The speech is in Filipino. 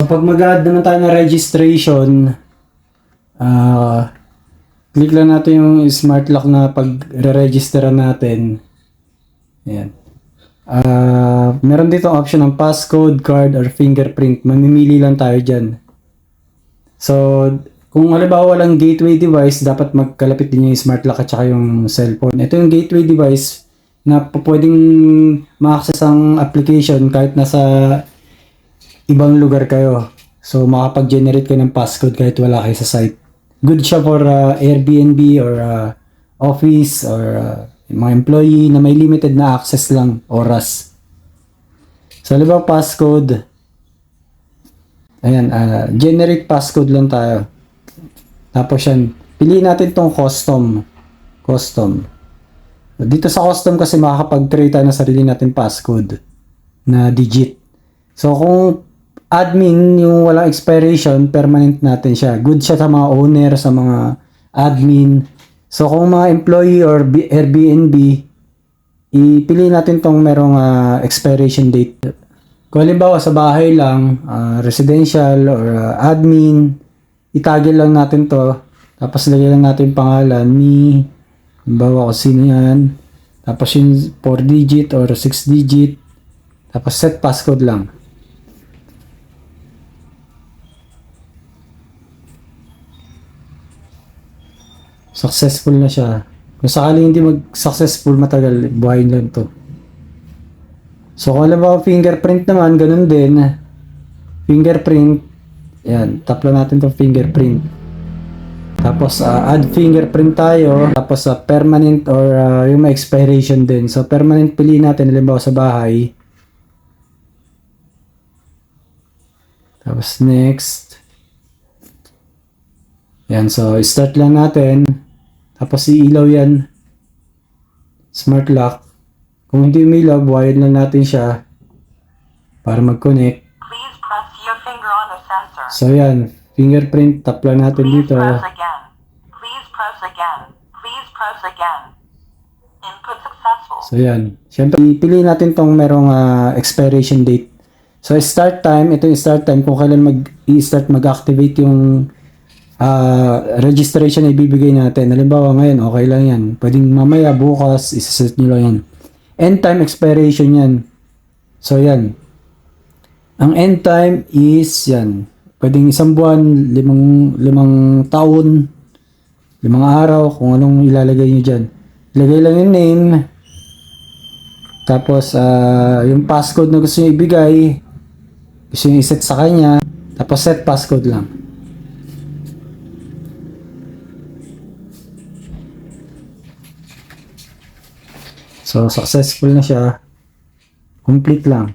pag mag-add naman tayo ng registration, click lang natin yung smart lock na pag-re-registeran natin. Ayan. Meron dito ang option ng passcode, card, or fingerprint. Mamimili lang tayo dyan. So, kung halimbawa walang gateway device, dapat magkalapit din yung smart lock at saka yung cellphone. Ito yung gateway device na pwedeng ma-access ang application kahit nasa ibang lugar kayo. So, makapag-generate kayo ng passcode kahit wala kayo sa site. Good siya for Airbnb or office or mga employee na may limited na access lang, oras. So, halimbawa passcode. Ayan, generate passcode lang tayo. Tapos yan, piliin natin tong custom. Dito sa custom kasi makakapag-create tayo ng sarili natin passcode na digit. So, kung admin, yung walang expiration, permanent natin siya. Good siya sa mga owner, sa mga admin. So, kung mga employee or Airbnb, ipili natin tong merong expiration date. Kung halimbawa sa bahay lang, residential or admin, itagil lang natin to. Tapos lagyan lang natin pangalan ni, halimbawa kung sino yan. Tapos yung 4 digit or 6 digit. Tapos set passcode lang. Successful na siya. Kung sakaling hindi mag-successful, matagal, buhayin lang to. So, kung alam ba fingerprint naman, ganun din. Fingerprint. Yan, tap lang natin itong fingerprint. Tapos, add fingerprint tayo. Tapos, permanent or yung may expiration din. So, permanent piliin natin, halimbawa sa bahay. Tapos, next. Yan, so, start lang natin. Tapos iilaw yan. Smart lock. Kung hindi umilaw, buhayin lang natin siya para mag-connect. Please press your finger on the sensor. So yan, fingerprint, tap lang natin Please dito. press again. Please press again. Please press again. Input successful. So yan. Siyempre, piliin natin tong merong expiration date. So start time, ito yung start time kung kailan i-start mag-activate yung registration na ibibigay natin. Halimbawa ngayon, okay lang yan. Pwedeng mamaya, bukas, isaset nyo lang yan. End time expiration yan. So yan. Ang end time is yan. Pwedeng 1 buwan, 5 taon, 5 araw, kung anong ilalagay nyo dyan. Ilagay lang yung name. Tapos, yung passcode na gusto nyo ibigay, gusto nyo iset sa kanya. Tapos set passcode lang. So, successful na siya. Complete lang.